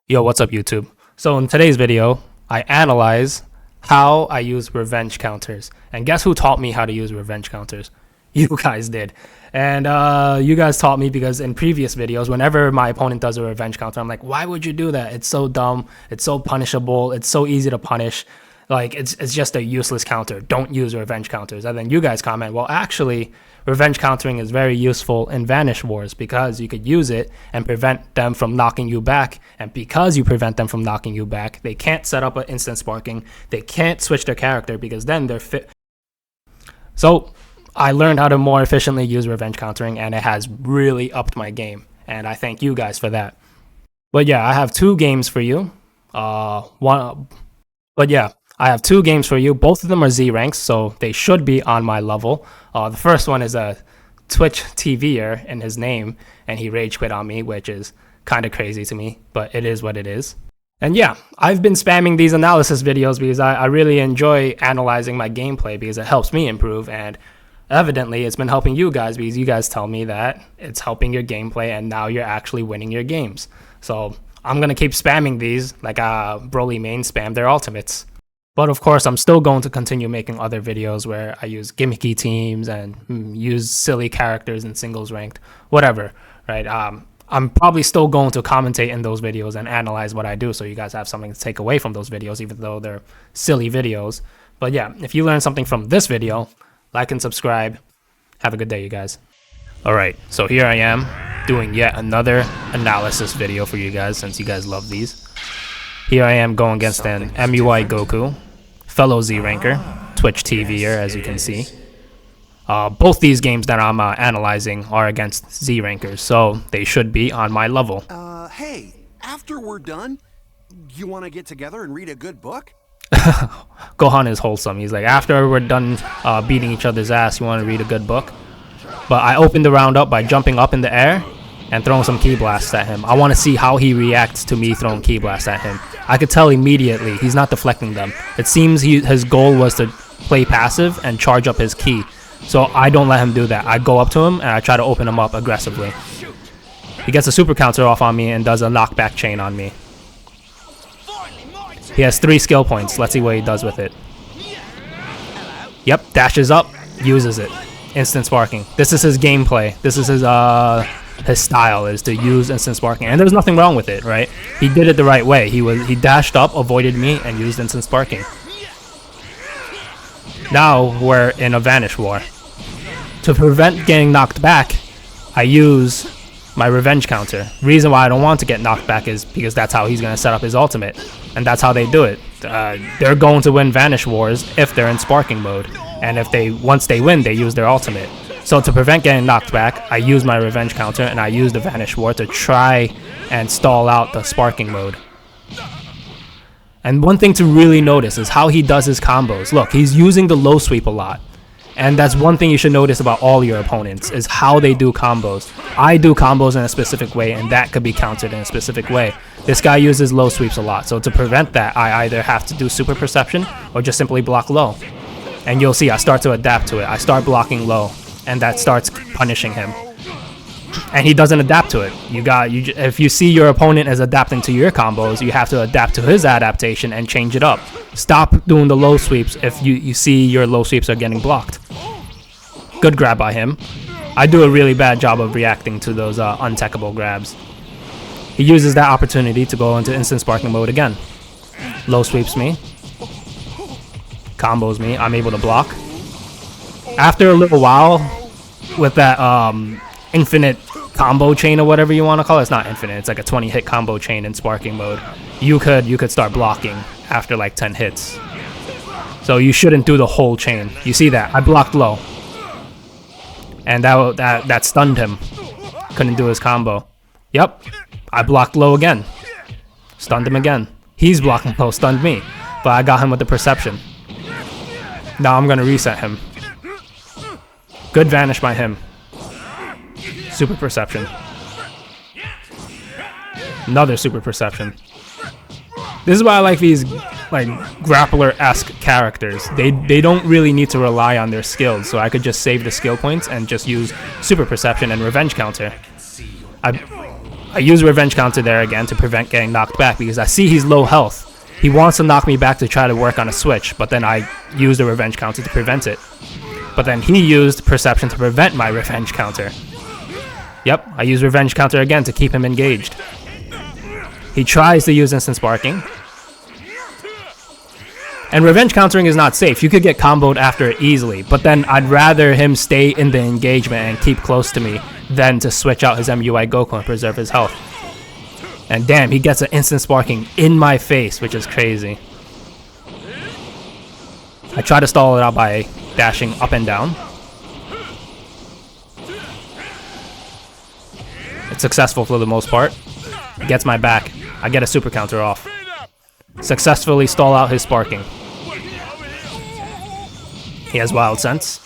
Yo, what's up YouTube? So in today's video, I analyze how I use revenge counters. And guess who taught me how to use revenge counters? You guys did. And you guys taught me because in previous videos, whenever my opponent does a revenge counter, I'm like, why would you do that? It's so dumb. It's so punishable. It's so easy to punish. Like, it's just a useless counter. Don't use revenge counters. And then you guys comment, well, actually, revenge countering is very useful in Vanish Wars because you could use it and prevent them from knocking you back. And because you prevent them from knocking you back, they can't set up an instant sparking. They can't switch their character because then they're fit. So I learned how to more efficiently use revenge countering, and it has really upped my game. And I thank you guys for that. But yeah, I have two games for you. I have two games for you. Both of them are Z ranks, so they should be on my level. The first one is a Twitch TVer in his name, and he rage quit on me, which is kind of crazy to me, but it is what it is. And yeah, I've been spamming these analysis videos because I really enjoy analyzing my gameplay because it helps me improve, and evidently it's been helping you guys because you guys tell me that it's helping your gameplay and now you're actually winning your games. So I'm going to keep spamming these like Broly main spam their ultimates. But of course, I'm still going to continue making other videos where I use gimmicky teams and use silly characters in singles ranked, whatever, right? I'm probably still going to commentate in those videos and analyze what I do so you guys have something to take away from those videos, even though they're silly videos. But yeah, if you learned something from this video, like and subscribe. Have a good day, you guys. All right, so here I am doing yet another analysis video for you guys since you guys love these. Here I am going against an MUI Goku, fellow Z ranker, Twitch TVer, as you can see. Both these games that I'm analyzing are against Z rankers, so they should be on my level. Hey, after we're done, you want to get together and read a good book? Gohan is wholesome. He's like, after we're done beating each other's ass, you want to read a good book? But I opened the round up by jumping up in the air and throwing some ki blasts at him. I want to see how he reacts to me throwing ki blasts at him. I could tell immediately he's not deflecting them. It seems his goal was to play passive and charge up his ki. So I don't let him do that. I go up to him and I try to open him up aggressively. He gets a super counter off on me and does a knockback chain on me. He has 3 skill points. Let's see what he does with it. Yep, dashes up, uses it. Instant sparking. This is his gameplay. This is his style, is to use instant sparking, and there's nothing wrong with it, right? He did it the right way. He dashed up, avoided me, and used instant sparking. Now we're in a Vanish War. To prevent getting knocked back, I use my revenge counter. Reason why I don't want to get knocked back is because that's how he's going to set up his ultimate, and that's how they do it. They're going to win Vanish Wars if they're in sparking mode, and once they win, they use their ultimate. So to prevent getting knocked back, I use my revenge counter and I use the Vanish War to try and stall out the sparking mode. And one thing to really notice is how he does his combos. Look, he's using the low sweep a lot. And that's one thing you should notice about all your opponents, is how they do combos. I do combos in a specific way, and that could be countered in a specific way. This guy uses low sweeps a lot, so to prevent that, I either have to do super perception or just simply block low. And you'll see I start to adapt to it. I start blocking low, and that starts punishing him. And he doesn't adapt to it. If you see your opponent is adapting to your combos, you have to adapt to his adaptation and change it up. Stop doing the low sweeps if you see your low sweeps are getting blocked. Good grab by him. I do a really bad job of reacting to those untechable grabs. He uses that opportunity to go into instant sparking mode again. Low sweeps me. Combos me. I'm able to block. After a little while, with that infinite combo chain or whatever you want to call it, it's not infinite, it's like a 20 hit combo chain in sparking mode, you could start blocking after like 10 hits. So you shouldn't do the whole chain. You see that? I blocked low. And that stunned him. Couldn't do his combo. Yep. I blocked low again. Stunned him again. He's blocking low, stunned me. But I got him with the perception. Now I'm going to reset him. Good vanish by him. Super perception. Another super perception. This is why I like these like grappler-esque characters. They don't really need to rely on their skills, so I could just save the skill points and just use super perception and revenge counter. I use Revenge Counter there again to prevent getting knocked back because I see he's low health. He wants to knock me back to try to work on a switch, but then I use the Revenge Counter to prevent it. But then he used Perception to prevent my Revenge Counter. Yep, I use Revenge Counter again to keep him engaged. He tries to use Instant Sparking. And Revenge Countering is not safe. You could get comboed after it easily, but then I'd rather him stay in the engagement and keep close to me than to switch out his MUI Goku and preserve his health. And damn, he gets an Instant Sparking in my face, which is crazy. I try to stall it out by dashing up and down. It's successful for the most part. It gets my back. I get a super counter off. Successfully stall out his sparking. He has Wild Sense.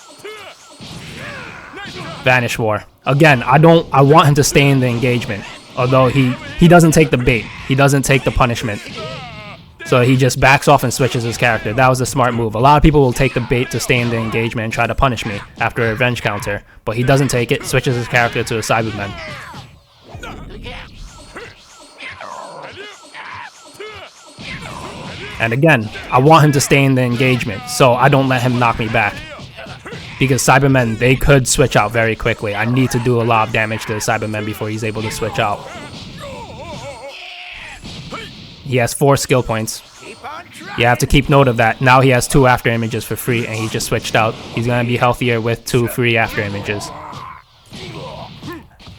Vanish War. Again, I want him to stay in the engagement. Although he doesn't take the bait. He doesn't take the punishment. So he just backs off and switches his character. That was a smart move. A lot of people will take the bait to stay in the engagement and try to punish me after a revenge counter. But he doesn't take it, switches his character to a Cyberman. And again, I want him to stay in the engagement, so I don't let him knock me back. Because Cybermen, they could switch out very quickly. I need to do a lot of damage to the Cybermen before he's able to switch out. He has 4 skill points. You have to keep note of that. Now he has 2 after images for free, and he just switched out. He's going to be healthier with 2 free after images.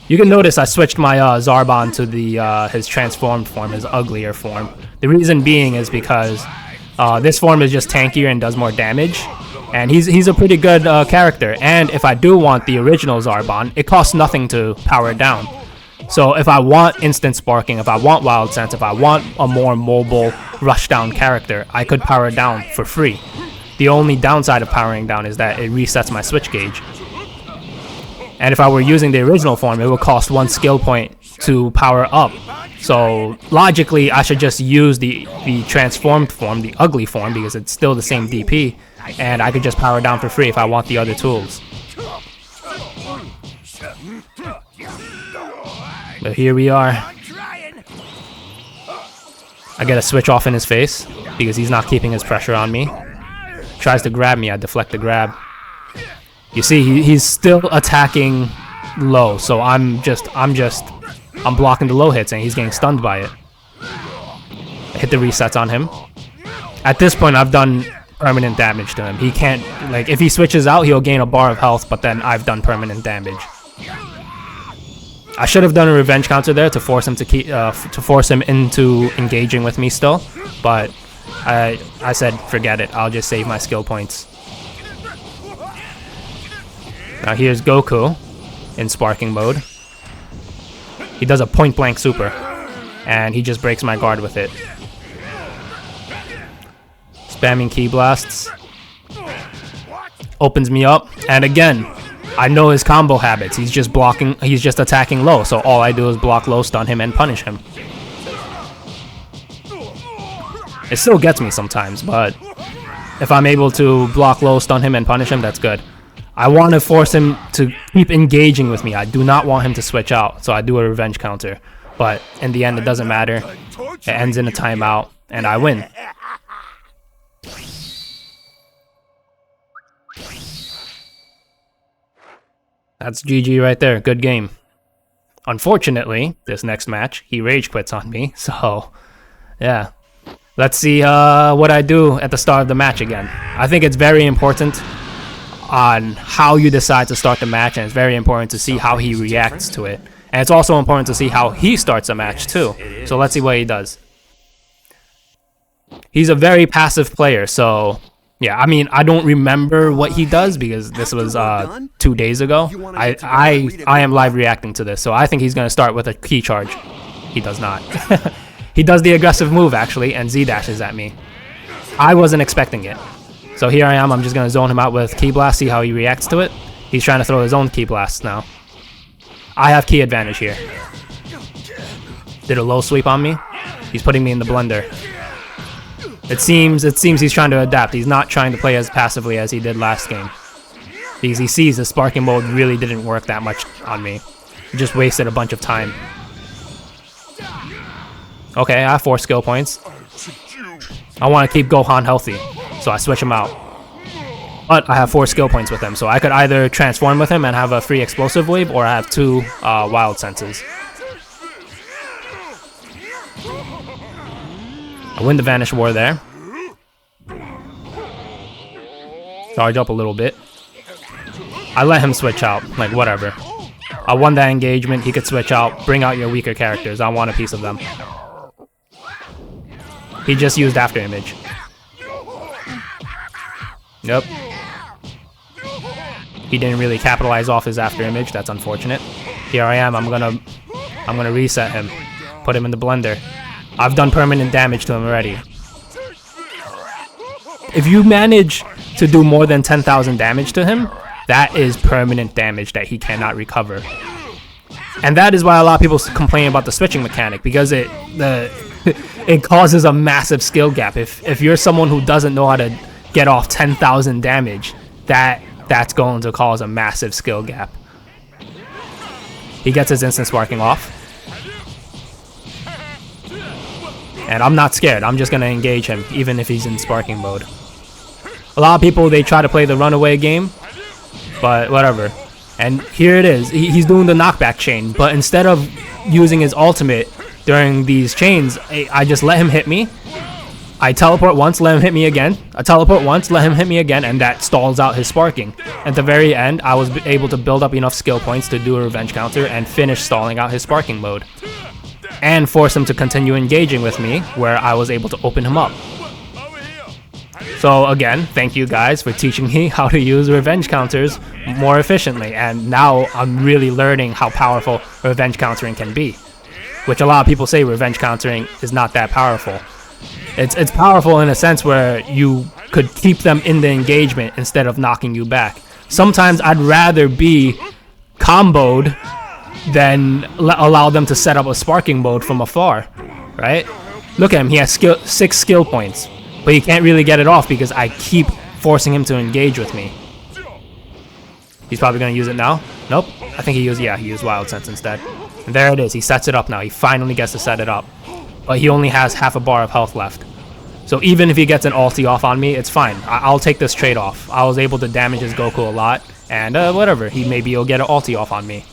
You can notice I switched my Zarbon to the his transformed form, his uglier form. The reason being is because this form is just tankier and does more damage. And he's a pretty good character. And if I do want the original Zarbon, it costs nothing to power it down. So if I want instant sparking, if I want wild sense, if I want a more mobile rushdown character, I could power it down for free. The only downside of powering down is that it resets my switch gauge. And if I were using the original form, it would cost 1 skill point to power up. So logically, I should just use the transformed form, the ugly form, because it's still the same DP, and I could just power down for free if I want the other tools. But here we are. I get a switch off in his face because he's not keeping his pressure on me. Tries to grab me, I deflect the grab. You see, he's still attacking low, so I'm blocking the low hits and he's getting stunned by it. I hit the resets on him. At this point, I've done permanent damage to him. He can't, like, if he switches out, he'll gain a bar of health, but then I've done permanent damage. I should have done a revenge counter there to force him into engaging with me still, but I said forget it. I'll just save my skill points. Now here's Goku in sparking mode. He does a point blank super, and he just breaks my guard with it. Spamming ki blasts. Opens me up, and again, I know his combo habits. He's just attacking low, so all I do is block low, stun him, and punish him. It still gets me sometimes, but if I'm able to block low, stun him, and punish him, that's good. I want to force him to keep engaging with me. I do not want him to switch out, so I do a revenge counter. But in the end, it doesn't matter. It ends in a timeout, and I win. That's GG right there. Good game. Unfortunately, this next match, he rage quits on me, so yeah. Let's see what I do at the start of the match again. I think it's very important on how you decide to start the match, and it's very important to see how he reacts to it. And it's also important to see how he starts a match too. So let's see what he does. He's a very passive player, so yeah, I mean, I don't remember what he does because this was 2 days ago. I am live reacting to this, so I think he's going to start with a key charge. He does not. He does the aggressive move actually, and Z dashes at me. I wasn't expecting it. So here I am, I'm just going to zone him out with Ki Blast, see how he reacts to it. He's trying to throw his own Ki Blast now. I have Ki advantage here. Did a low sweep on me. He's putting me in the blender. It seems he's trying to adapt. He's not trying to play as passively as he did last game. Because he sees the sparking mode really didn't work that much on me. He just wasted a bunch of time. Okay, I have 4 skill points. I want to keep Gohan healthy, so I switch him out. But I have 4 skill points with him, so I could either transform with him and have a free explosive wave, or I have 2 wild senses. I win the Vanish War there. Charge up a little bit. I let him switch out, like whatever. I won that engagement, he could switch out, bring out your weaker characters, I want a piece of them. He just used After Image. Yep. He didn't really capitalize off his After Image, that's unfortunate. Here I am, I'm gonna reset him. Put him in the blender. I've done permanent damage to him already. If you manage to do more than 10,000 damage to him, that is permanent damage that he cannot recover. And that is why a lot of people complain about the switching mechanic, because it causes a massive skill gap. If you're someone who doesn't know how to get off 10,000 damage, that's going to cause a massive skill gap. He gets his instant sparking off. And I'm not scared. I'm just going to engage him, even if he's in sparking mode. A lot of people, they try to play the runaway game, but whatever. And here it is. He's doing the knockback chain, but instead of using his ultimate during these chains, I just let him hit me. I teleport once, let him hit me again. I teleport once, let him hit me again, and that stalls out his sparking. At the very end, I was able to build up enough skill points to do a revenge counter and finish stalling out his sparking mode. And force him to continue engaging with me, where I was able to open him up. So again, thank you guys for teaching me how to use revenge counters more efficiently, and now I'm really learning how powerful revenge countering can be. Which a lot of people say revenge countering is not that powerful. It's powerful in a sense where you could keep them in the engagement instead of knocking you back. Sometimes I'd rather be comboed than allow them to set up a sparking mode from afar, right? Look at him, he has 6 skill points, but he can't really get it off because I keep forcing him to engage with me. He's probably going to use it now. Nope, I think he used Wild Sense instead. And there it is, he sets it up now, he finally gets to set it up. But he only has half a bar of health left. So even if he gets an ulti off on me, it's fine. I'll take this trade-off. I was able to damage his Goku a lot, and whatever, maybe he'll get an ulti off on me.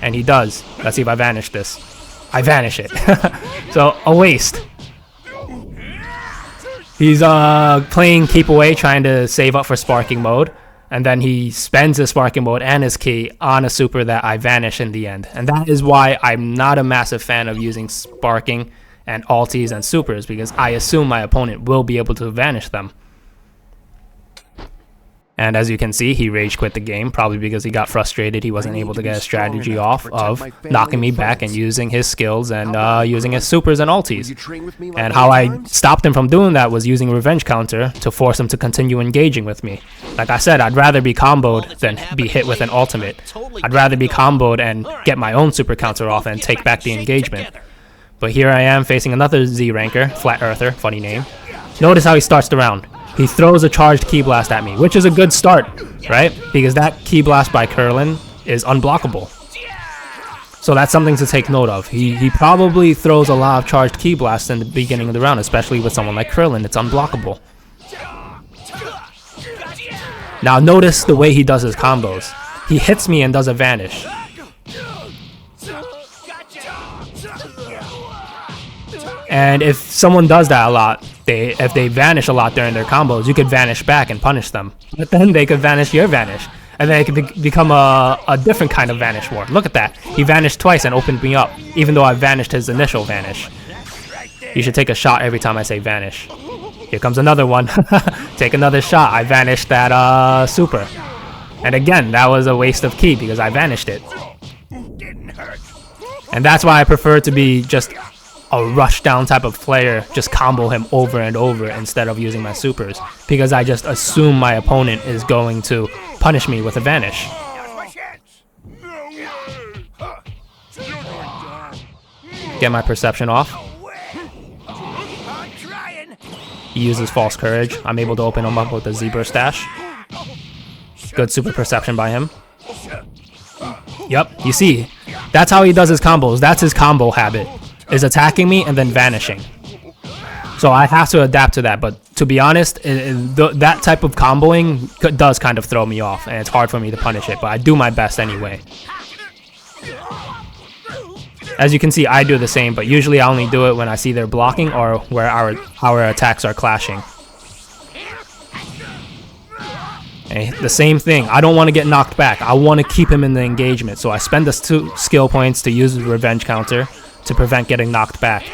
And he does. Let's see if I vanish this. I vanish it. So, a waste. He's playing Keep Away, trying to save up for sparking mode. And then he spends his sparking mode and his key on a super that I vanish in the end. And that is why I'm not a massive fan of using sparking and ultis and supers, because I assume my opponent will be able to vanish them. And as you can see, he rage quit the game, probably because he got frustrated he wasn't able to get a strategy off of knocking me back and using his skills and using his supers and ultis. And how I stopped him from doing that was using revenge counter to force him to continue engaging with me. Like I said, I'd rather be comboed than be hit with an ultimate. I'd rather be comboed and get my own super counter off and take back the engagement. But here I am facing another Z ranker, Flat Earther, funny name. Notice how he starts the round. He throws a charged Ki Blast at me, which is a good start, right? Because that Ki Blast by Krillin is unblockable. So that's something to take note of. He probably throws a lot of charged Ki Blasts in the beginning of the round, especially with someone like Krillin. It's unblockable. Now notice the way he does his combos. He hits me and does a vanish. And if someone does that a lot, if they vanish a lot during their combos, you could vanish back and punish them. But then they could vanish your vanish. And then it could become a different kind of vanish war. Look at that. He vanished twice and opened me up, even though I vanished his initial vanish. You should take a shot every time I say vanish. Here comes another one. Take another shot. I vanished that super. And again, that was a waste of ki because I vanished it. And that's why I prefer to be just a rush down type of player, just combo him over and over instead of using my supers, because I just assume my opponent is going to punish me with a vanish. Get my perception off. He uses false courage. I'm able to open him up with a Z-burst dash. Good super perception by him. Yep, you see, that's how he does his combos. That's his combo habit. is attacking me and then vanishing. So I have to adapt to that, but to be honest, that type of comboing does kind of throw me off, and it's hard for me to punish it, but I do my best anyway. As you can see, I do the same, but usually I only do it when I see they're blocking or where our attacks are clashing. Okay, the same thing, I don't want to get knocked back, I want to keep him in the engagement, so I spend the 2 skill points to use the revenge counter to prevent getting knocked back.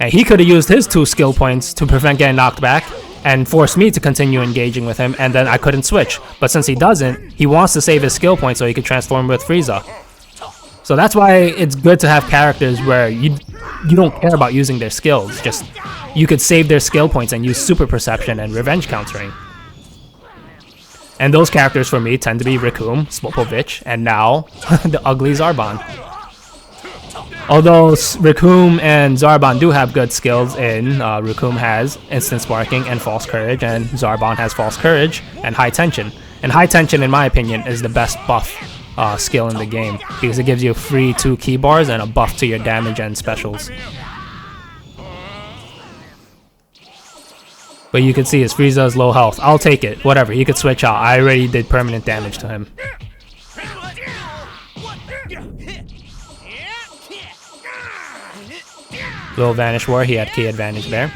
And he could have used his 2 skill points to prevent getting knocked back and force me to continue engaging with him, and then I couldn't switch. But since he doesn't, he wants to save his skill points so he could transform with Frieza. So that's why it's good to have characters where you don't care about using their skills. Just you could save their skill points and use super perception and revenge countering. And those characters for me tend to be Recoome, Spopovich, and now the ugly Zarbon. Although Recoome and Zarbon do have good skills Recoome has Instant Sparking and False Courage, and Zarbon has False Courage and High Tension. And High Tension, in my opinion, is the best buff skill in the game, because it gives you free 2 key bars and a buff to your damage and specials. But you can see his Frieza is low health. I'll take it, whatever, he could switch out. I already did permanent damage to him. Little Vanish War, he had key advantage there.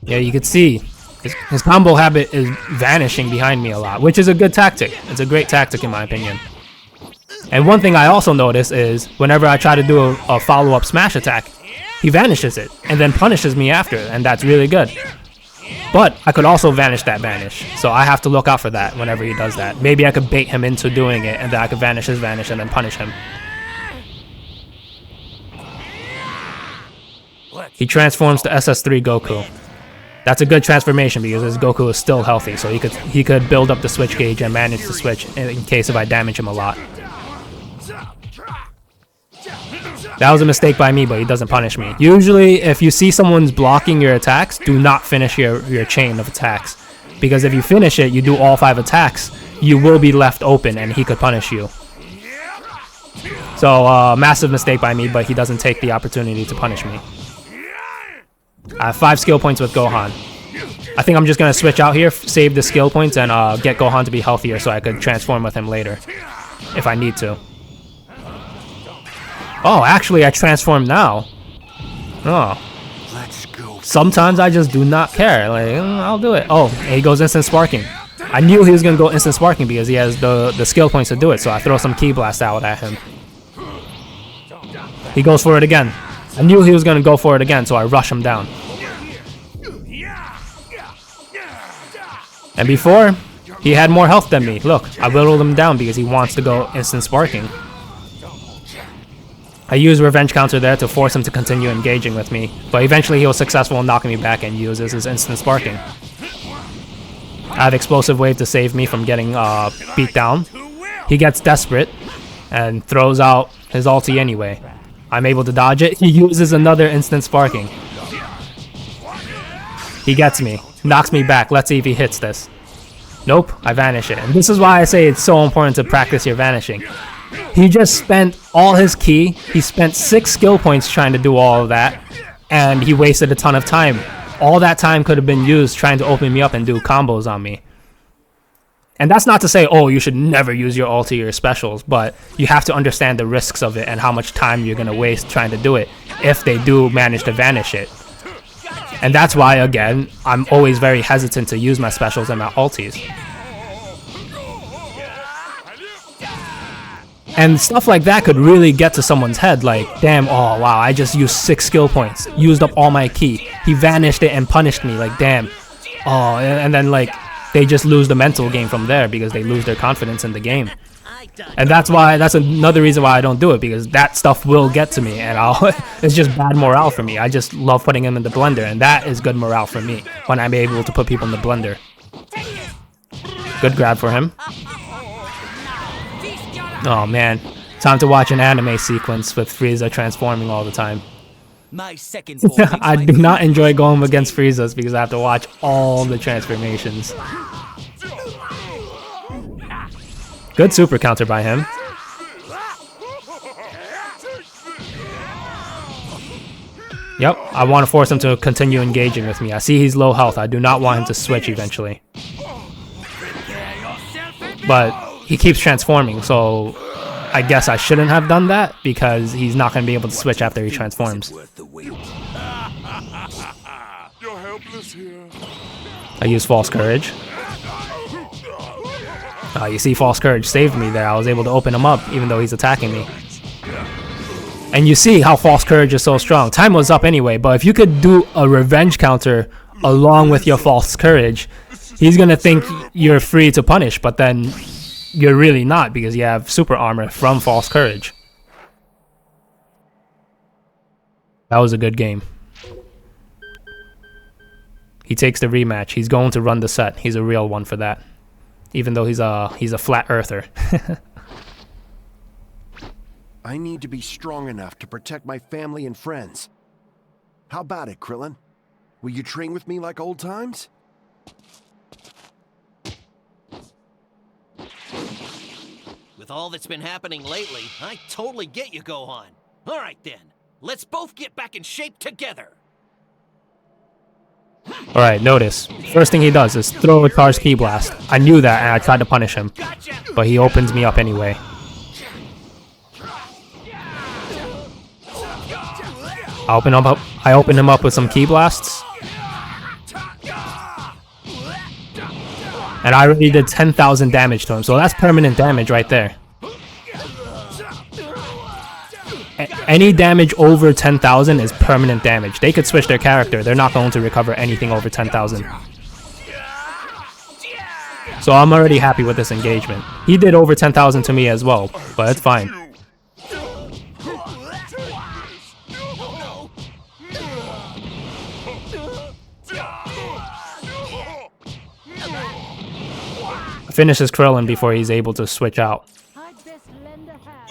Yeah, you can see his combo habit is vanishing behind me a lot, which is a good tactic. It's a great tactic in my opinion. And one thing I also notice is whenever I try to do a follow-up smash attack, he vanishes it and then punishes me after, and that's really good. But I could also vanish that vanish, so I have to look out for that whenever he does that. Maybe I could bait him into doing it, and then I could vanish his vanish and then punish him. He transforms to SS3 Goku. That's a good transformation because his Goku is still healthy, so he could build up the switch gauge and manage to switch in case if I damage him a lot. That was a mistake by me, but he doesn't punish me. Usually, if you see someone's blocking your attacks, do not finish your chain of attacks. Because if you finish it, you do all 5 attacks, you will be left open and he could punish you. So, massive mistake by me, but he doesn't take the opportunity to punish me. I have 5 skill points with Gohan. I think I'm just going to switch out here, save the skill points, and get Gohan to be healthier so I could transform with him later, if I need to. Oh, actually, I transform now. Oh. Let's go. Sometimes I just do not care. Like, I'll do it. Oh, and he goes Instant Sparking. I knew he was going to go Instant Sparking because he has the skill points to do it, so I throw some Ki Blast out at him. He goes for it again. I knew he was going to go for it again, so I rush him down. And before, he had more health than me. Look, I whittled him down because he wants to go Instant Sparking. I used Revenge Counter there to force him to continue engaging with me, but eventually he was successful in knocking me back and uses his Instant Sparking. I have Explosive Wave to save me from getting beat down. He gets desperate and throws out his ulti anyway. I'm able to dodge it. He uses another Instant Sparking. He gets me, knocks me back. Let's see if he hits this. Nope, I vanish it. And this is why I say it's so important to practice your vanishing. He just spent all his ki, he spent 6 skill points trying to do all of that, and he wasted a ton of time. All that time could have been used trying to open me up and do combos on me. And that's not to say, oh, you should never use your ulti or your specials, but you have to understand the risks of it and how much time you're going to waste trying to do it if they do manage to vanish it. And that's why, again, I'm always very hesitant to use my specials and my ultis. And stuff like that could really get to someone's head, like, damn, oh wow, I just used 6 skill points, used up all my ki. He vanished it and punished me, like, damn. Oh, and then, like, they just lose the mental game from there because they lose their confidence in the game. And that's another reason why I don't do it, because that stuff will get to me, and it's just bad morale for me. I just love putting him in the blender, and that is good morale for me, when I'm able to put people in the blender. Good grab for him. Oh man, time to watch an anime sequence with Frieza transforming all the time. My second form makes I my do not feet enjoy going against Frieza's because I have to watch all the transformations. Good super counter by him. Yep, I want to force him to continue engaging with me. I see he's low health. I do not want him to switch eventually. But he keeps transforming, so I guess I shouldn't have done that because he's not going to be able to switch after he transforms. You're helpless here. I use False Courage. You see, False Courage saved me there. I was able to open him up even though he's attacking me. And you see how False Courage is so strong. Time was up anyway, but if you could do a revenge counter along with your False Courage, he's going to think you're free to punish, but then you're really not because you have super armor from False Courage. That was a good game. He takes the rematch. He's going to run the set. He's a real one for that. Even though he's a flat earther. I need to be strong enough to protect my family and friends. How about it, Krillin? Will you train with me like old times? With all that's been happening lately, I totally get you, Gohan. All right then, let's both get back in shape together. Alright, notice. First thing he does is throw a Charged Ki Blast. I knew that and I tried to punish him. But he opens me up anyway. I open him up with some Ki Blasts. And I already did 10,000 damage to him, so that's permanent damage right there. Any damage over 10,000 is permanent damage. They could switch their character. They're not going to recover anything over 10,000. So I'm already happy with this engagement. He did over 10,000 to me as well, but it's fine. Finishes Krillin before he's able to switch out.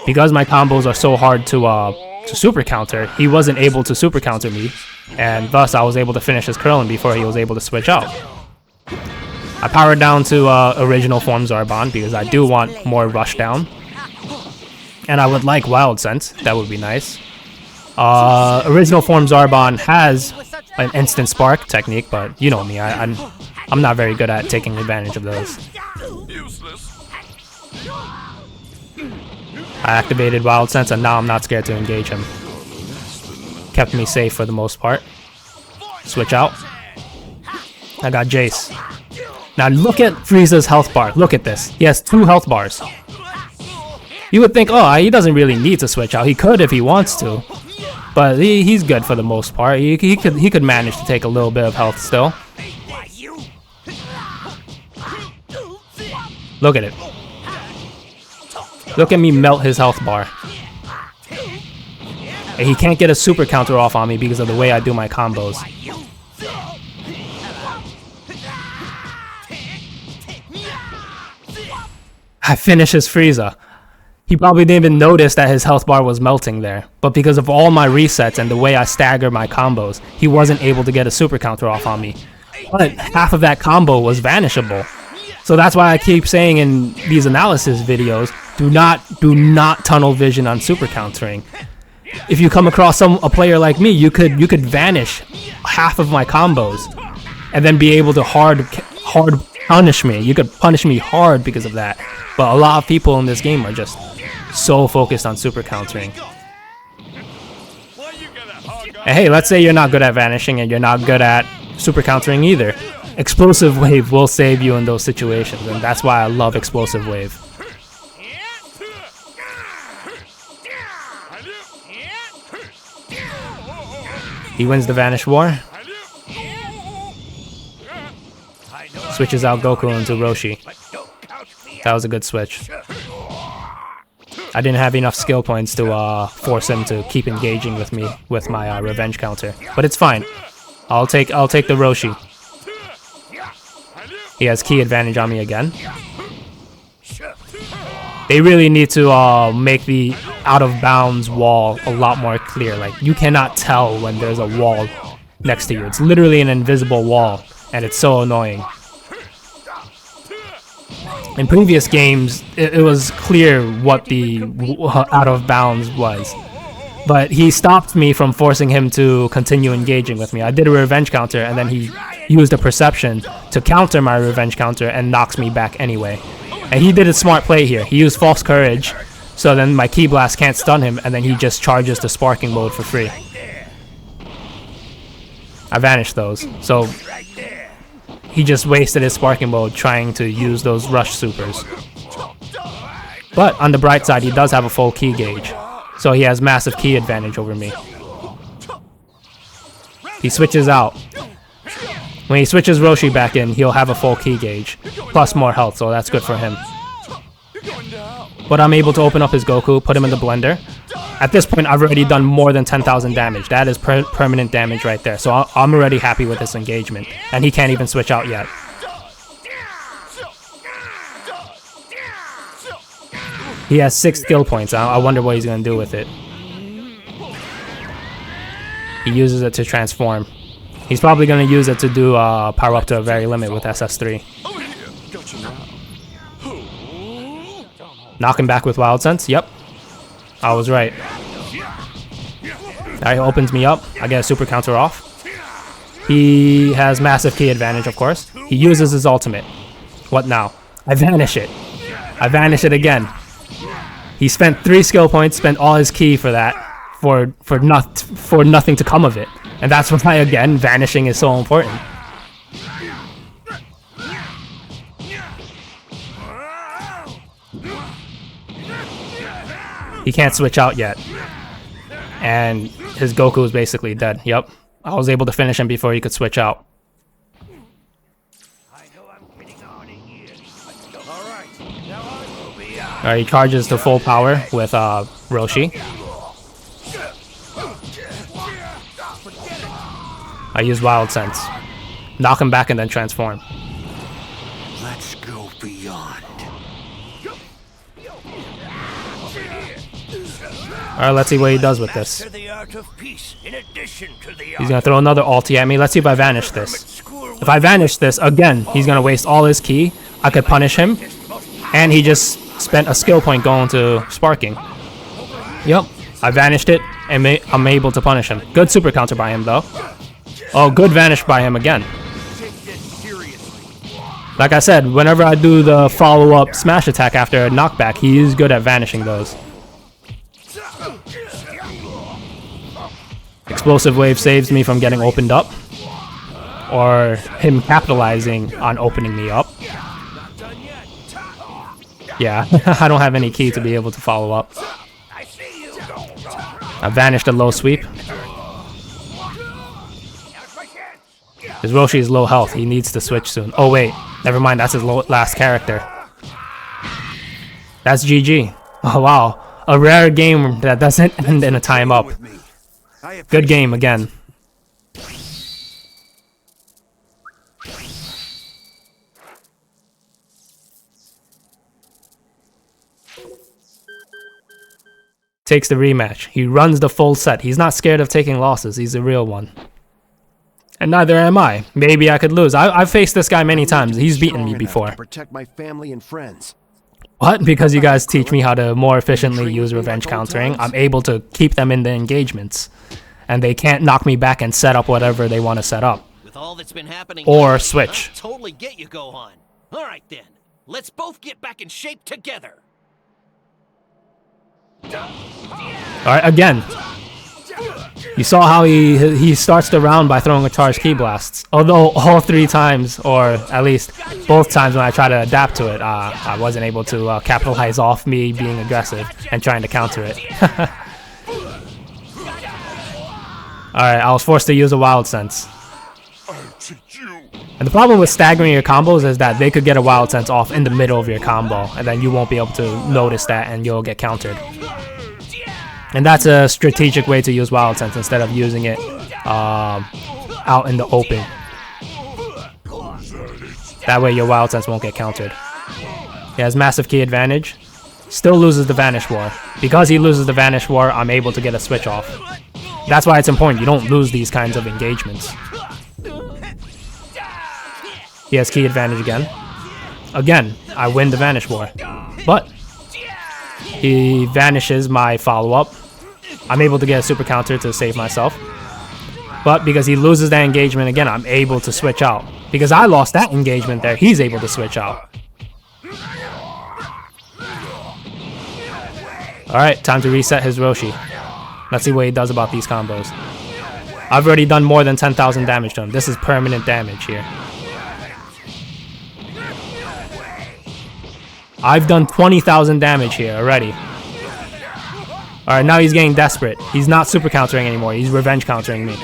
Because my combos are so hard to super counter, he wasn't able to super counter me, and thus I was able to finish his Krillin before he was able to switch out. I powered down to original form Zarbon because I do want more rush down, and I would like Wild Sense. That would be nice. Original form Zarbon has an instant spark technique, but you know me, I'm not very good at taking advantage of those. I activated Wild Sense and now I'm not scared to engage him. Kept me safe for the most part. Switch out. I got Jace. Now look at Frieza's health bar. Look at this. He has 2 health bars. You would think, oh, he doesn't really need to switch out. He could if he wants to. But he's good for the most part. He could manage to take a little bit of health still. Look at it. Look at me melt his health bar. And he can't get a super counter off on me because of the way I do my combos. I finish his Frieza. He probably didn't even notice that his health bar was melting there. But because of all my resets and the way I stagger my combos, he wasn't able to get a super counter off on me. But half of that combo was vanishable. So that's why I keep saying in these analysis videos, do not tunnel vision on super countering. If you come across a player like me, you could vanish half of my combos and then be able to hard punish me. You could punish me hard because of that. But a lot of people in this game are just so focused on super countering. And hey, let's say you're not good at vanishing and you're not good at super countering either. Explosive Wave will save you in those situations, and that's why I love Explosive Wave. He wins the Vanish War. Switches out Goku into Roshi. That was a good switch. I didn't have enough skill points to force him to keep engaging with me with my revenge counter, but it's fine. I'll take the Roshi. He has key advantage on me again. They really need to make the out of bounds wall a lot more clear. Like, you cannot tell when there's a wall next to you. It's literally an invisible wall, and it's so annoying. In previous games, it was clear what the out of bounds was. But he stopped me from forcing him to continue engaging with me. I did a revenge counter, and then he used a perception to counter my revenge counter and knocks me back anyway. And he did a smart play here. He used false courage, so then my ki blast can't stun him, and then he just charges to sparking mode for free. I vanished those, so he just wasted his sparking mode trying to use those rush supers. But on the bright side, he does have a full ki gauge, so he has massive ki advantage over me. He switches out. When he switches Roshi back in, he'll have a full ki gauge, plus more health, so that's good for him. But I'm able to open up his Goku, put him in the blender. At this point, I've already done more than 10,000 damage. That is permanent damage right there, so I'm already happy with this engagement. And he can't even switch out yet. He has 6 skill points. I wonder what he's going to do with it. He uses it to transform. He's probably going to use it to do power up to a very limit with SS3. Knock him back with Wild Sense. Yep. I was right. Alright, he opens me up. I get a super counter off. He has massive ki advantage, of course. He uses his ultimate. What now? I vanish it. I vanish it again. He spent 3 skill points, spent all his ki for that, for nothing to come of it. And that's why, again, vanishing is so important. He can't switch out yet. And his Goku is basically dead. Yep. I was able to finish him before he could switch out. Alright, he charges to full power with Roshi. I use Wild Sense. Knock him back and then transform. Let's go beyond. Alright, let's see what he does with this. He's gonna throw another ulti at me. Let's see if I vanish this. If I vanish this, again, he's gonna waste all his ki. I could punish him. And he just spent a skill point going to sparking. Yep, I vanished it, and I'm able to punish him. Good super counter by him, though. Oh, good vanish by him again. Like I said, whenever I do the follow-up smash attack after a knockback, he is good at vanishing those. Explosive Wave saves me from getting opened up, or him capitalizing on opening me up. Yeah, I don't have any ki to be able to follow up. I vanished a low sweep. His Roshi is low health. He needs to switch soon. Oh wait, never mind. That's his last character. That's GG. Oh wow, a rare game that doesn't end in a time up. Good game again. Takes the rematch. He runs the full set. He's not scared of taking losses. He's a real one. And neither am I. Maybe I could lose. I've faced this guy many times. He's beaten me before. To protect my family and friends. What? Because you guys teach me how to more efficiently use revenge countering, I'm able to keep them in the engagements. And they can't knock me back and set up whatever they want to set up. With all that's been happening Or lately, switch. I totally get you, Gohan. All right then. Let's both get back in shape together. Alright, again. You saw how he starts the round by throwing a charged ki blast. Although all 3 times, or at least both times when I try to adapt to it, I wasn't able to capitalize off me being aggressive and trying to counter it. Alright, I was forced to use a Wild Sense. And the problem with staggering your combos is that they could get a Wild Sense off in the middle of your combo, and then you won't be able to notice that and you'll get countered. And that's a strategic way to use Wild Sense instead of using it out in the open. That way your Wild Sense won't get countered. He has massive ki advantage. still loses the Vanish War. Because he loses the Vanish War, I'm able to get a switch off. That's why it's important. You don't lose these kinds of engagements. He has key advantage again. Again, I win the Vanish War. But he vanishes my follow-up. I'm able to get a super counter to save myself. But because he loses that engagement again, I'm able to switch out. Because I lost that engagement there, he's able to switch out. Alright, time to reset his Roshi. Let's see what he does about these combos. I've already done more than 10,000 damage to him. This is permanent damage here. I've done 20,000 damage here already. Alright, now he's getting desperate. He's not super countering anymore. He's revenge countering me.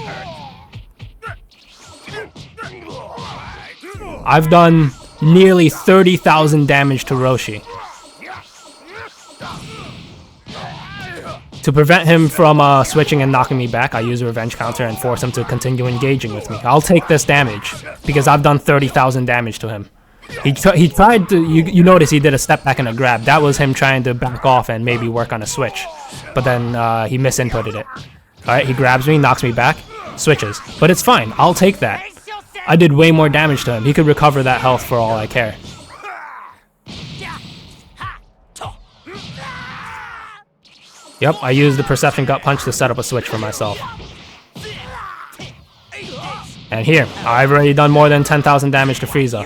I've done nearly 30,000 damage to Roshi. To prevent him from switching and knocking me back, I use a revenge counter and force him to continue engaging with me. I'll take this damage because I've done 30,000 damage to him. He tried to, you notice he did a step back and a grab. That was him trying to back off and maybe work on a switch. But then he misinputted it. Alright, he grabs me, knocks me back, switches. But it's fine, I'll take that. I did way more damage to him. He could recover that health for all I care. Yep, I used the Perception Gut Punch to set up a switch for myself. And here, I've already done more than 10,000 damage to Frieza.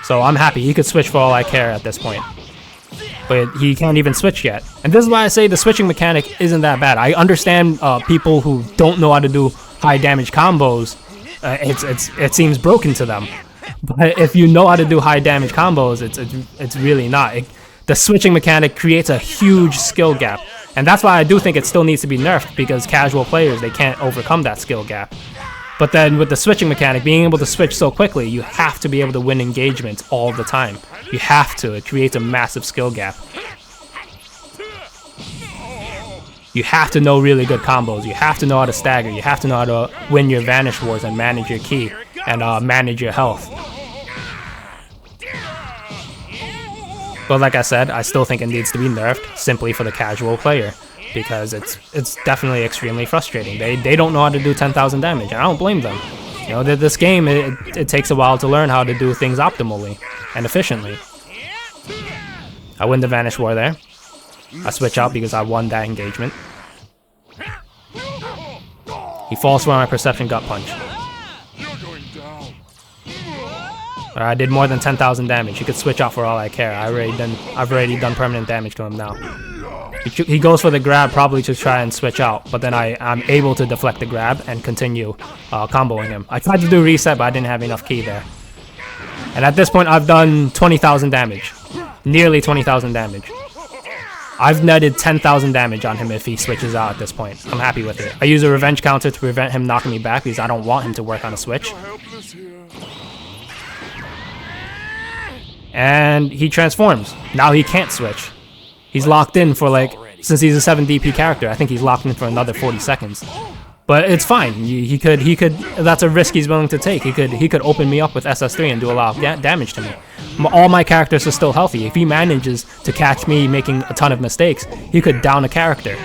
So I'm happy. He could switch for all I care at this point. But he can't even switch yet. And this is why I say the switching mechanic isn't that bad. I understand people who don't know how to do high damage combos. It seems broken to them. But if you know how to do high damage combos, it's really not. The switching mechanic creates a huge skill gap. And that's why I do think it still needs to be nerfed, because casual players, they can't overcome that skill gap. But then with the switching mechanic, being able to switch so quickly, you have to be able to win engagements all the time. You have to. It creates a massive skill gap. You have to know really good combos. You have to know how to stagger. You have to know how to win your Vanish Wars and manage your ki and manage your health. But like I said, I still think it needs to be nerfed simply for the casual player, because it's definitely extremely frustrating. They don't know how to do 10,000 damage, and I don't blame them. You know, this game, it takes a while to learn how to do things optimally and efficiently. I win the Vanish War there. I switch out because I won that engagement. He falls for my Perception Gut Punch. I did more than 10,000 damage. He could switch out for all I care. I've already done permanent damage to him now. He goes for the grab probably to try and switch out, but then I'm able to deflect the grab and continue comboing him. I tried to do reset, but I didn't have enough ki there. And at this point, I've done 20,000 damage. Nearly 20,000 damage. I've netted 10,000 damage on him if he switches out at this point. I'm happy with it. I use a revenge counter to prevent him knocking me back because I don't want him to work on a switch. And he transforms. Now he can't switch. He's locked in for since he's a 7 DP character, I think he's locked in for another 40 seconds. But it's fine. He could. That's a risk he's willing to take. He could open me up with SS3 and do a lot of damage to me. All my characters are still healthy. If he manages to catch me making a ton of mistakes, he could down a character.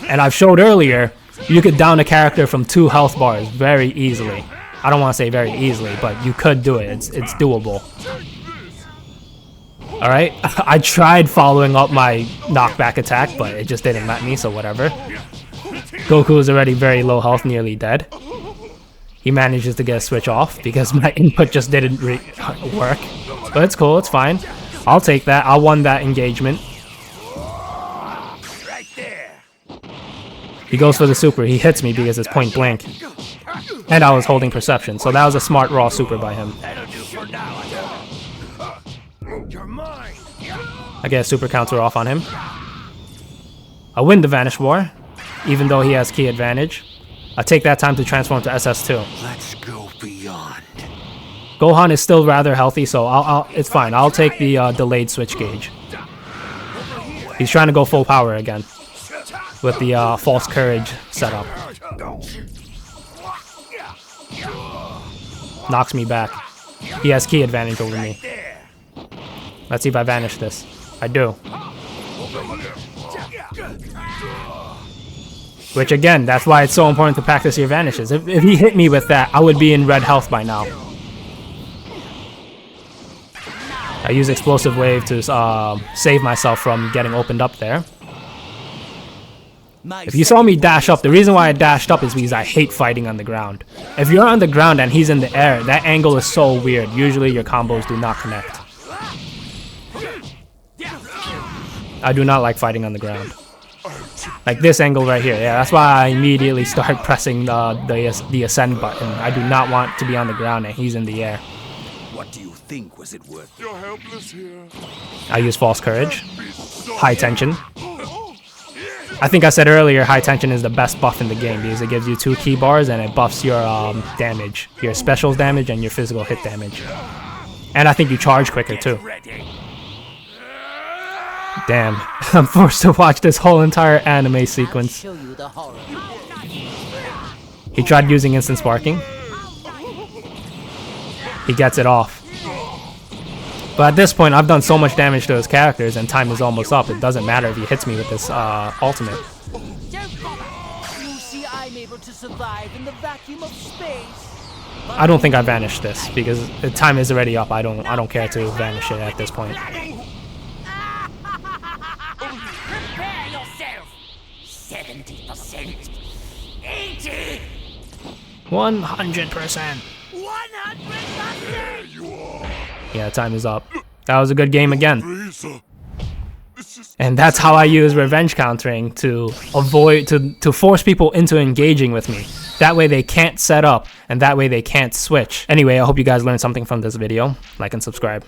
And I've showed earlier, you could down a character from 2 health bars very easily. I don't want to say very easily, but you could do it. It's doable. Alright, I tried following up my knockback attack, but it just didn't let me, so whatever. Goku is already very low health, nearly dead. He manages to get a switch off because my input just didn't work. But it's cool, it's fine. I'll take that. I won that engagement. He goes for the super. He hits me because it's point blank. And I was holding perception, so that was a smart raw super by him. I get a super counter off on him. I win the Vanish War, even though he has ki advantage. I take that time to transform to SS2. Let's go beyond. Gohan is still rather healthy, so it's fine. I'll take the delayed switch gauge. He's trying to go full power again with the false courage setup. Knocks me back. He has ki advantage over me. Let's see if I vanish this. I do. Which again, that's why it's so important to practice your vanishes. If he hit me with that, I would be in red health by now. I use Explosive Wave to save myself from getting opened up there. If you saw me dash up, the reason why I dashed up is because I hate fighting on the ground. If you're on the ground and he's in the air, that angle is so weird. Usually your combos do not connect. I do not like fighting on the ground. Like this angle right here. Yeah, that's why I immediately start pressing the ascend button. I do not want to be on the ground and he's in the air. What do you think? Was it worth it? You're helpless here. I use False Courage. High Tension. I think I said earlier, High Tension is the best buff in the game because it gives you 2 key bars and it buffs your damage. Your specials damage and your physical hit damage. And I think you charge quicker too. Damn, I'm forced to watch this whole entire anime sequence. He tried using instant sparking. He gets it off. But at this point, I've done so much damage to his characters and time is almost up. It doesn't matter if he hits me with this ultimate. You see, I'm able to survive in the vacuum of space. I don't think I vanished this because the time is already up. I don't care to vanish it at this point. Prepare yourself. 70%. 80. 100%. 100%. Yeah, time is up. That was a good game again. And that's how I use revenge countering to force people into engaging with me. That way they can't set up and that way they can't switch. Anyway, I hope you guys learned something from this video. Like and subscribe.